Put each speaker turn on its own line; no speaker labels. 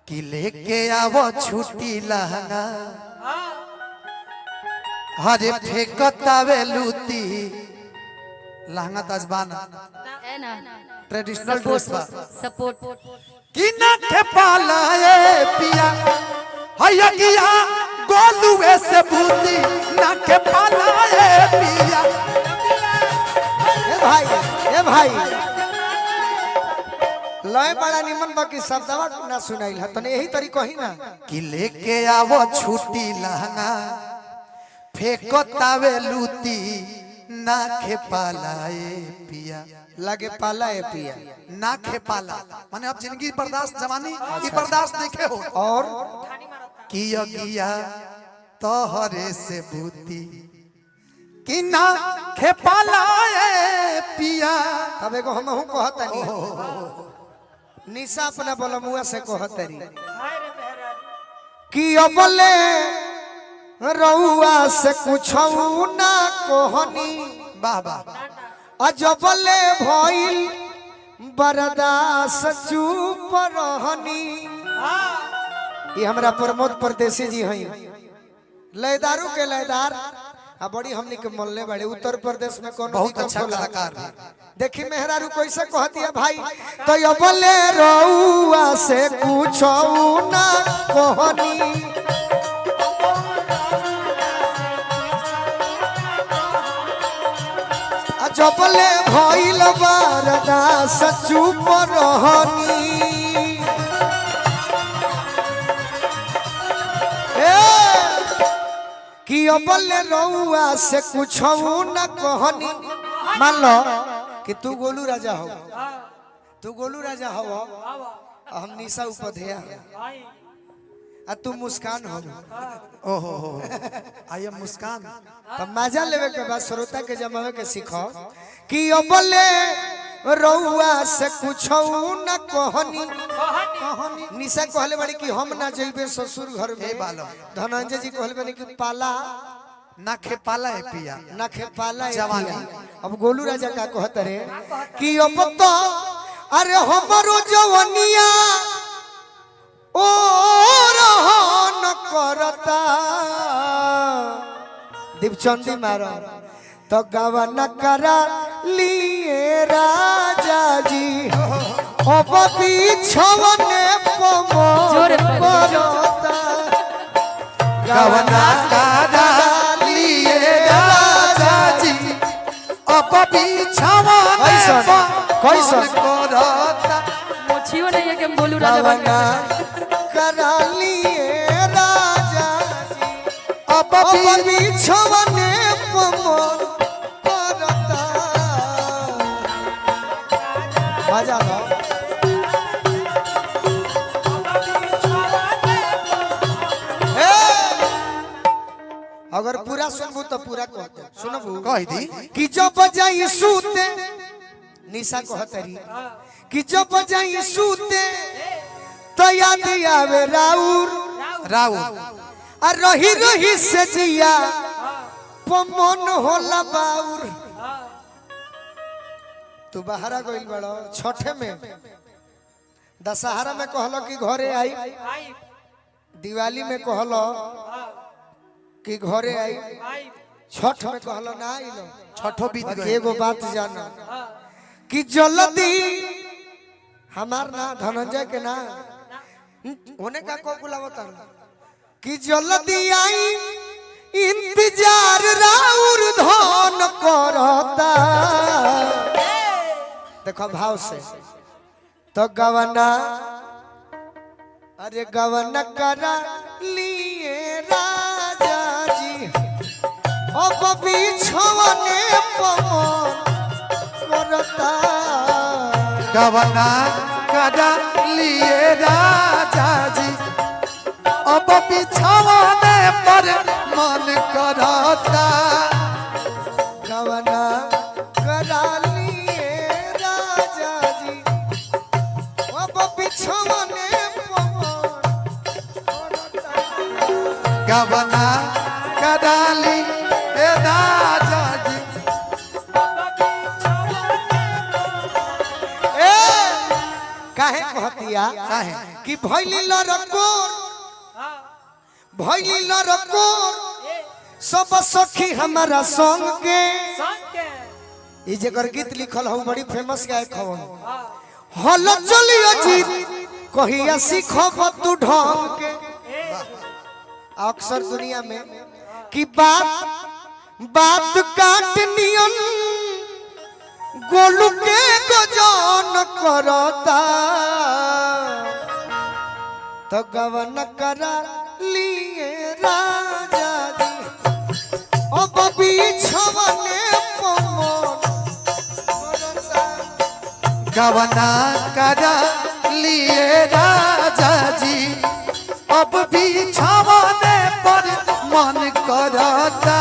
कि लेके आवो छुट्टी लहंगा हरे फेंकतावे लूती लहंगा तजबाना
है ना
ट्रेडिशनल ड्रेस बा
सपोर्ट
कि ना खेपाला ए पिया हैया किया गोलुए से बूती ना खेपाला ए पिया
ए भाई लय बड़ा निमन बाकी शब्दवा ना सुनाइल है तने यही तरीको ही ना
कि लेके आवो छुट्टी लहंगा फेंकतावे लूती ना खेपाला ए पिया
लगे पाला है पिया
ना खेपाला माने अब जिंदगी बर्दाश्त जवानी की बर्दाश्त देखे हो
और
किया किया तोहरे से बूती कि ना खेपाला ए पिया
तबे को हम हूं कहतनी निशा अपना बोलमुआ से कहतरी कि अबले रउआ से कुछऊ ना कहनी
बाबा
अजबले भइल बरदास चुप रहनी ये हमरा प्रमोद परदेसी जी हैं लयदारू के लयदार आ बड़ी हमनी के मोहल्ले बड़े उत्तर प्रदेश में कौन
बहुत अच्छा कलाकार है
देखी मेहरारू कैसे कहती है भाई तो अबले रउआ से कुछऊ ना कहनी जबले भइल बरदास चुप रहनी कि अबले रउआ से कुछऊ न कहनी मान लो कि तू गोलू राजा हो तू गोलू राजा हो हम निशा उपध्याय आ तू मुस्कान हो
ओहो आई एम मुस्कान
तब मजा लेवे के बाद श्रोता के जमावे के सीखो कि अबले रउआ से कुछऊ न कहनी निशा कहले बड़ी कि हम ना जइबे ससुर घर में
बालो
धनंजय जी कहले बड़ी कि पाला
ना खेपाला है पिया
ना खेपाला
जवानी
अब गोलू राजा का कहत रे कि अब तो अरे हमरो जवनिया ओ रहन करता दीपचंदी मारो तो गवन करा लिए राजा जी अब बिछवने
जोर
पमरता
गवना कादा लिए राजा जी अब बिछवाने
कैसन
करता
मोछियो नहीं है कि हम बोलू राजा बन
गवना करा लिए राजा जी
अब
बिछवने पमरता मजा लो अगर पूरा सुनबू तो पूरा कहते सुनबू
कह दी
कि जब जाई सूते निशा कहतरी कि जब जाई सूते तो याद आवे राउर
राउ
आ रही रही से जिया पमन होला बाउर तू बाहरा गइल बड़ो छठे में दशहरा में कहलो कि घरे आई दिवाली में कहलो कि घरे आई छठ में कहलो ना आइलो
छठो बीत गए
एगो बात जाना कि जल्दी हमार ना धनंजय के ना होने का को बुलावता कि जल्दी आई इंतजार राउर धन करता देखो भाव से तो गवना अरे गवना करा लिए राजा जी अब बिछवने पमन करता
गवना कादा लिए राजा जी अब बिछवाने पर मन करता
गवना करा लिए राजा जी अब बिछवने पमन करता
गवना कदाली ए राजा जी
काहे कहतिया
काहे?
कि भइली लरकोर सब सखी हमारा संग के ई जेकर गीत लिखल हो बड़ी फेमस गायक हवन हल चलियो जीत कहिया सीखब तू ढंग के अक्सर दुनिया में कि बात काट नियन गोलू के गजन करता तो गवन करा लिए राजा जी अब बिछवने
गवना करा लिए राजा जी अब भी छावाने पर मन करता